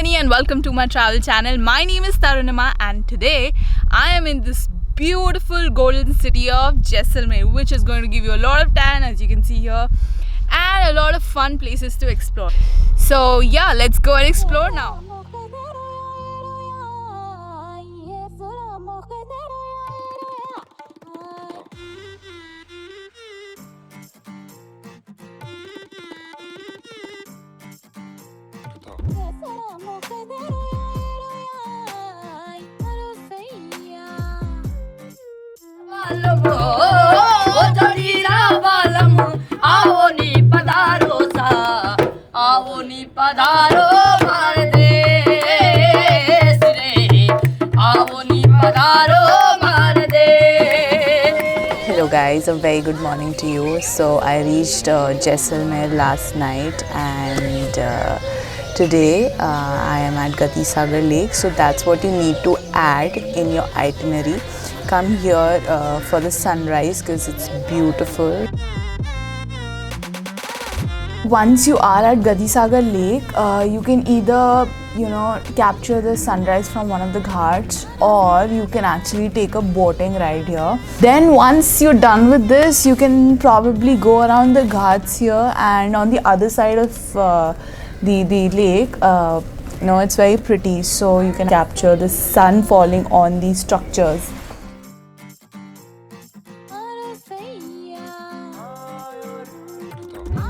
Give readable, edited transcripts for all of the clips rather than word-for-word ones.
Nandini and welcome to my travel channel. My name is Tarunima and today I am in this beautiful golden city of Jaisalmer, which is going to give you a lot of tan, as you can see here, and a lot of fun places to explore. So yeah, let's go and explore now. Hello guys, a very good morning to you. So I reached Jaisalmer last night and today I am at Gati Sagar Lake. So that's what you need to add in your itinerary. Come here for the sunrise because it's beautiful. Once you are at Gati Sagar Lake, you can either capture the sunrise from one of the ghats, or you can actually take a boating ride here. Then once you're done with this, you can probably go around the ghats here, and on the other side of the lake, it's very pretty, so you can capture the sun falling on these structures.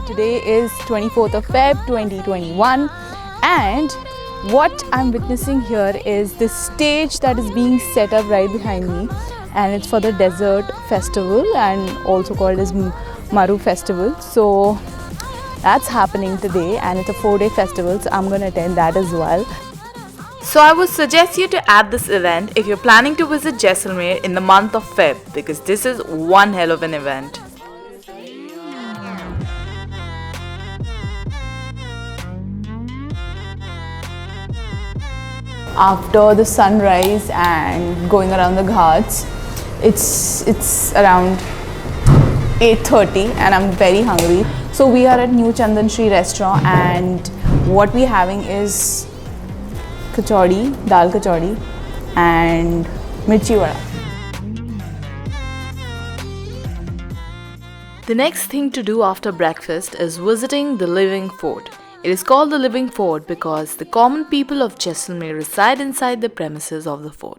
Today is 24th of Feb 2021 and what I'm witnessing here is this stage that is being set up right behind me, and it's for the desert festival and also called as Maru festival. So that's happening today and it's a 4-day festival, so I'm going to attend that as well. So I would suggest you to add this event if you're planning to visit Jaisalmer in the month of Feb, because this is one hell of an event. After the sunrise and going around the ghats, it's around 8:30 and I'm very hungry. So we are at New Chandan Shri restaurant and what we're having is kachori, dal kachori and mirchi vada. The next thing to do after breakfast is visiting the Living Fort. It is called the Living Fort because the common people of Jaisalmer reside inside the premises of the fort.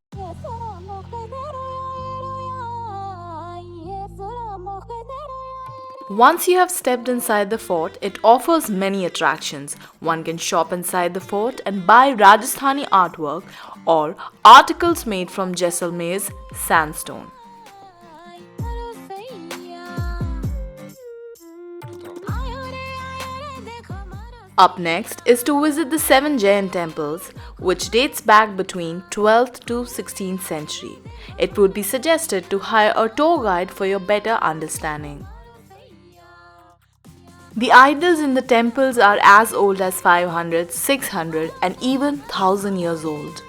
Once you have stepped inside the fort, it offers many attractions. One can shop inside the fort and buy Rajasthani artwork or articles made from Jaisalmer's sandstone. Up next is to visit the 7 Jain temples, which dates back between 12th to 16th century. It would be suggested to hire a tour guide for your better understanding. The idols in the temples are as old as 500, 600 and even 1000 years old.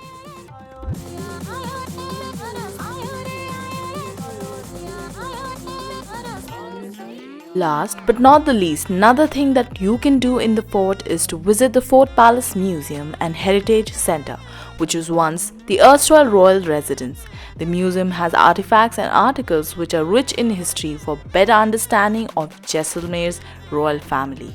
Last but not the least, another thing that you can do in the fort is to visit the Fort Palace Museum and Heritage Center, which was once the erstwhile royal residence. The museum has artifacts and articles which are rich in history for better understanding of Jaisalmer's royal family.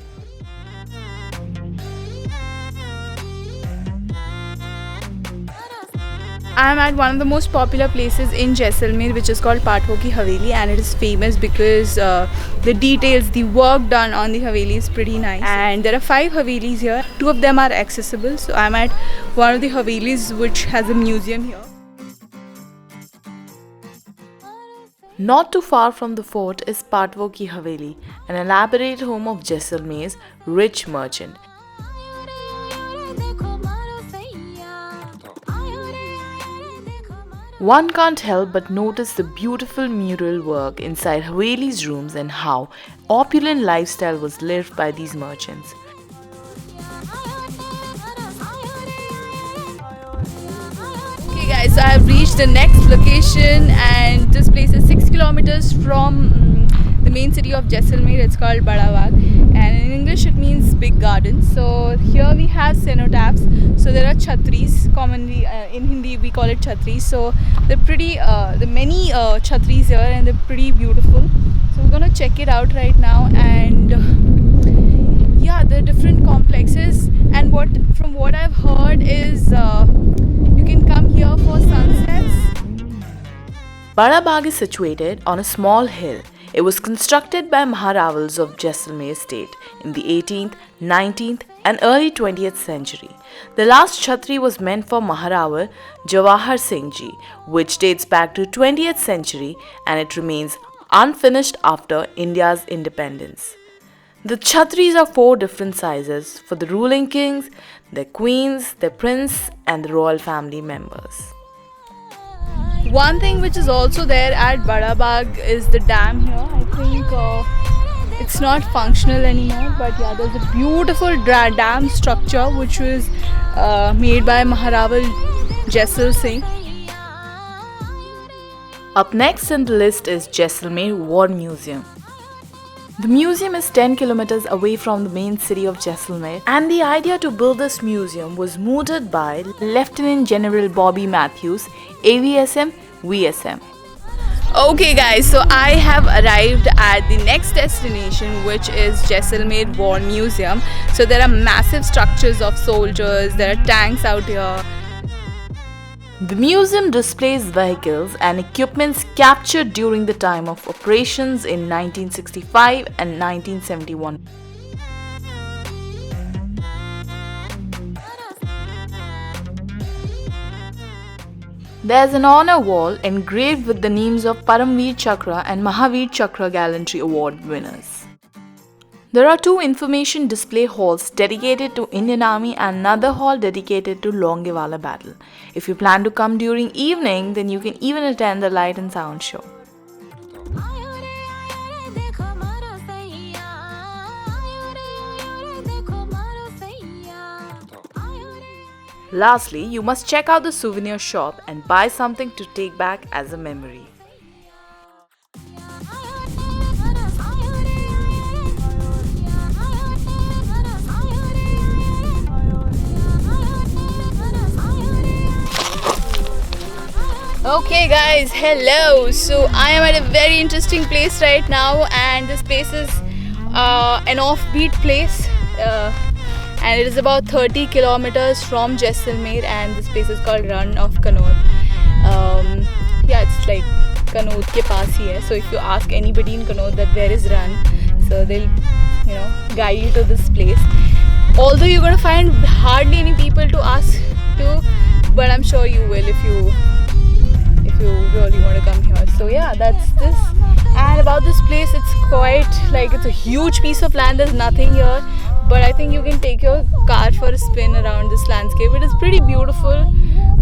I am at one of the most popular places in Jaisalmer, which is called Patwo Ki Haveli, and it is famous because the details, the work done on the Haveli is pretty nice. And there are 5 Havelis here. 2 of them are accessible. So I am at one of the Havelis which has a museum here. Not too far from the fort is Patwo Ki Haveli, an elaborate home of Jaisalmer's rich merchant. One can't help but notice the beautiful mural work inside Haveli's rooms and how opulent lifestyle was lived by these merchants. Okay guys, so I have reached the next location and this place is 6 kilometers from the main city of Jaisalmer. It's called Bada Bagh, and in English it means big garden. So here we have cenotaphs. So there are chhatris, commonly in Hindi we call it chhatris. So they're pretty, there are many chhatris here, and they're pretty beautiful. So we're gonna check it out right now, and yeah, there are different complexes, and from what I've heard is you can come here for sunsets. Bada Bagh is situated on a small hill. It was constructed by Maharavals of Jaisalmer state in the 18th, 19th and early 20th century. The last Chhatri was meant for Maharaval Jawahar Singh Ji, which dates back to 20th century, and it remains unfinished after India's independence. The Chhatris are 4 different sizes for the ruling kings, their queens, their prince and the royal family members. One thing which is also there at Bada Bagh is the dam here. I think it's not functional anymore, but yeah, there's a beautiful dam structure which was made by Maharaval Jaisal Singh. Up next in the list is Jaisalmer War Museum. The museum is 10 kilometers away from the main city of Jaisalmer, and the idea to build this museum was mooted by Lieutenant General Bobby Matthews, AVSM VSM. Okay guys, so I have arrived at the next destination, which is Jaisalmer War Museum. So there are massive structures of soldiers, there are tanks out here. The museum displays vehicles and equipments captured during the time of operations in 1965 and 1971. There's an honor wall engraved with the names of Paramveer Chakra and Mahavir Chakra Gallantry Award winners. There are 2 information display halls dedicated to Indian Army and another hall dedicated to Longewala battle. If you plan to come during evening, then you can even attend the light and sound show. Lastly, you must check out the souvenir shop and buy something to take back as a memory. Okay guys, hello. So I am at a very interesting place right now, and this place is an offbeat place, and it is about 30 kilometers from Jaisalmer, and this place is called Run of Kanod. Yeah, it's like Kanod ke paas hi hai. So if you ask anybody in Kanod that where is Run, so they'll guide you to this place. Although you're gonna find hardly any people to ask to, but I'm sure you will if you really want to come here. So yeah, that's this. And about this place, it's quite like, it's a huge piece of land. There's nothing here, but I think you can take your car for a spin around this landscape. It is pretty beautiful,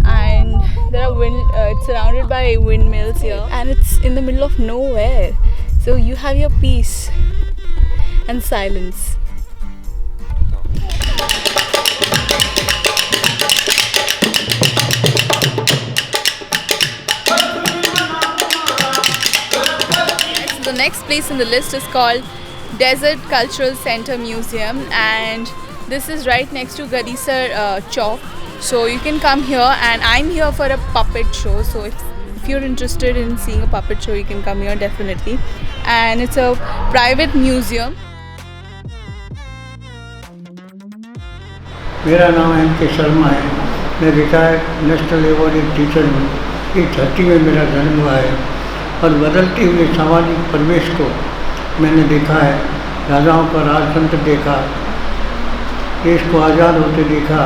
and there are it's surrounded by windmills here, and it's in the middle of nowhere, so you have your peace and silence. The next place in the list is called Desert Cultural Center Museum, and this is right next to Gadisar Chowk. So you can come here, and I'm here for a puppet show. So if you're interested in seeing a puppet show, you can come here definitely. And it's a private museum. मेरा नाम M.K. Sharma है। मैं retired national awarded teacher हूँ। इस धरती में मेरा जन्म हुआ है और बदलते हुए सामाजिक परिवेश को मैंने देखा है। राजाओं का राजतंत्र देखा, देश को आज़ाद होते देखा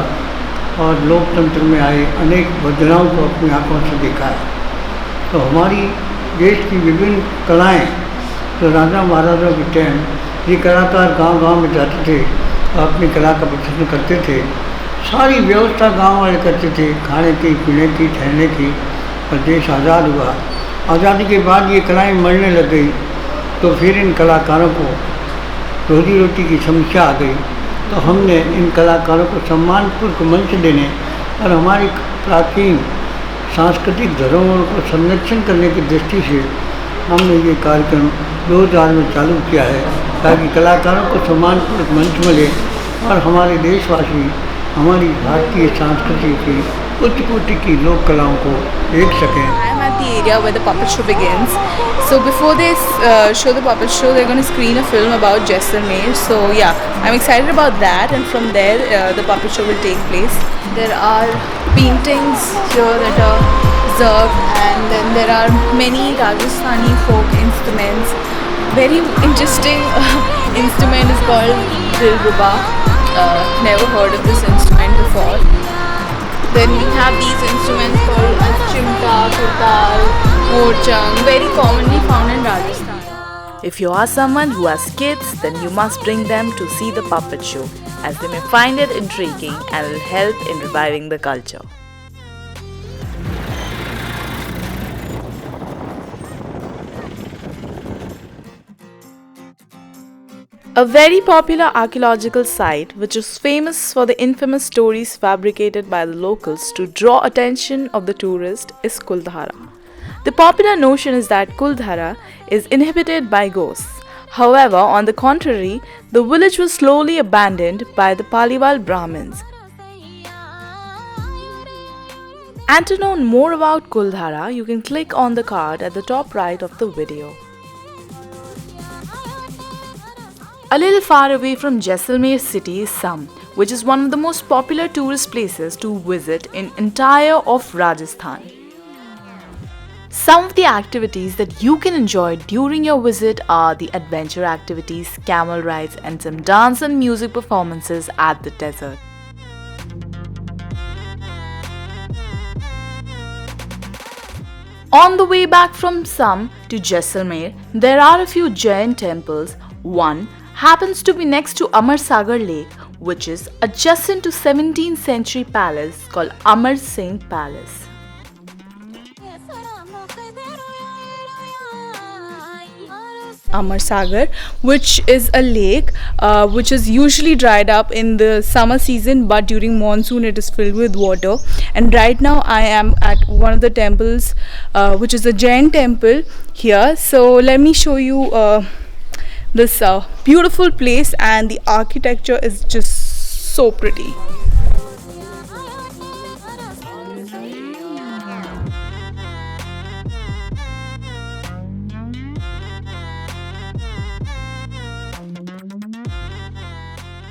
और लोकतंत्र में आए अनेक बदलावों को अपनी आंखों से देखा है। तो हमारी देश की विभिन्न कलाएं, तो राजा महाराजाओं के टाइम ये कलाकार गांव-गांव में जाते थे और अपनी कला का प्रदर्शन करते थे। सारी व्यवस्था गांव वाले करते थे, खाने की, पीने की, ठहरने की। और देश आज़ाद हुआ। आज़ादी के बाद ये कलाएं मरने लग गई, तो फिर इन कलाकारों को रोजी रोटी की समस्या आ गई। तो हमने इन कलाकारों को सम्मानपूर्वक मंच देने और हमारी प्राचीन सांस्कृतिक धरोहरों को संरक्षण करने की दृष्टि से हमने ये कार्यक्रम 2000 में चालू किया है, ताकि कलाकारों को सम्मानपूर्वक मंच मिले और हमारे देशवासी हमारी भारतीय संस्कृति की उच्च कोटि की लोक कलाओं को देख सकें। I'm at the area where the puppet show begins. So before they show the puppet show, they're going to screen a film about Jaisalmer. So yeah, I'm excited about that. And from there, the puppet show will take place. There are paintings here that are preserved, and then there are many Rajasthani folk instruments. Very interesting instrument is called Dilruba. Never heard of this instrument before. Then we have these instruments called chimta, kurtal, morchang, very commonly found in Rajasthan. If you are someone who has kids, then you must bring them to see the puppet show, as they may find it intriguing and will help in reviving the culture. A very popular archaeological site, which is famous for the infamous stories fabricated by the locals to draw attention of the tourist, is Kuldhara. The popular notion is that Kuldhara is inhabited by ghosts. However, on the contrary, the village was slowly abandoned by the Paliwal Brahmins. And to know more about Kuldhara, you can click on the card at the top right of the video. A little far away from Jaisalmer city is Sam, which is one of the most popular tourist places to visit in entire of Rajasthan. Some of the activities that you can enjoy during your visit are the adventure activities, camel rides, and some dance and music performances at the desert. On the way back from Sam to Jaisalmer, there are a few Jain temples. One happens to be next to Amar Sagar Lake, which is adjacent to 17th century palace called Amar Singh Palace. Amar Sagar, which is a lake which is usually dried up in the summer season, but during monsoon it is filled with water. And right now I am at one of the temples, which is a Jain temple here. So let me show you this beautiful place, and the architecture is just so pretty.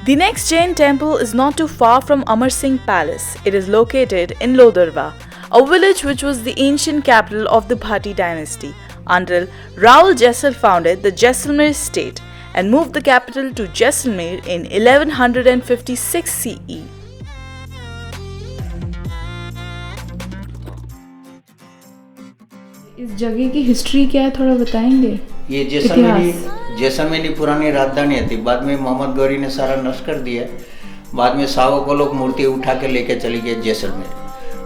The next Jain temple is not too far from Amar Singh Palace. It is located in Lodarwa, a village which was the ancient capital of the Bhati dynasty, until Raul Jaisal founded the Jaisalmer state and moved the capital to Jaisalmer in 1156 CE. इस जगह की history क्या है, थोड़ा बताएंगे? ये जैसलमेरी पुरानी राजधानी थी। बाद में मोहम्मद गौरी ने सारा नष्ट कर दिया। बाद में सावों को लोग मूर्ति उठा के लेके चली गए जैसलमेर।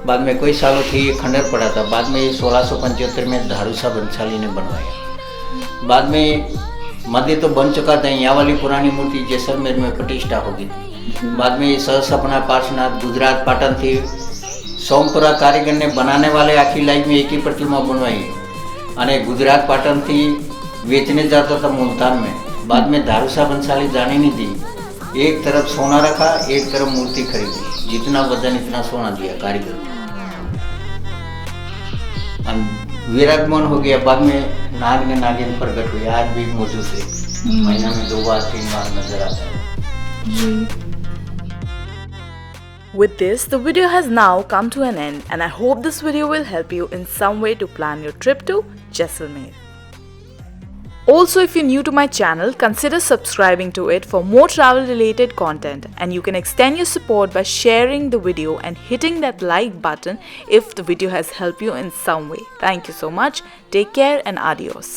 बाद में कई सालों थी ये खंडर पड़ा था। बाद में 1675 में धारूसा बंसाली ने बनवाया। बाद में मंदिर तो बन चुका था, यहाँ वाली पुरानी मूर्ति जैसलमेर में प्रतिष्ठा होगी थी। बाद में सहसपना पार्श्वनाथ गुजरात पाटन थी। सोमपुरा कारीगर ने बनाने वाले आखिर लाइफ में एक ही प्रतिमा बनवाई और गुजरात पाटन थी बेचने जाता था मुल्तान में। बाद में धारूसा बंसाली जाने नहीं दी। एक तरफ सोना रखा, एक तरफ मूर्ति खरीदी, जितना वजन इतना सोना दिया कारीगर को। विराजमान हो गया। बाद में नाग ने नागिन प्रकट हुई, आज भी मौजूद है। महीना में 2 बार 3 बार नजर आता है। With this, the video has now come to an end, and I hope this video will help you in some way to plan your trip to Jaisalmer. Also, if you're new to my channel, consider subscribing to it for more travel related content, and you can extend your support by sharing the video and hitting that like button if the video has helped you in some way. Thank you so much. Take care and adios.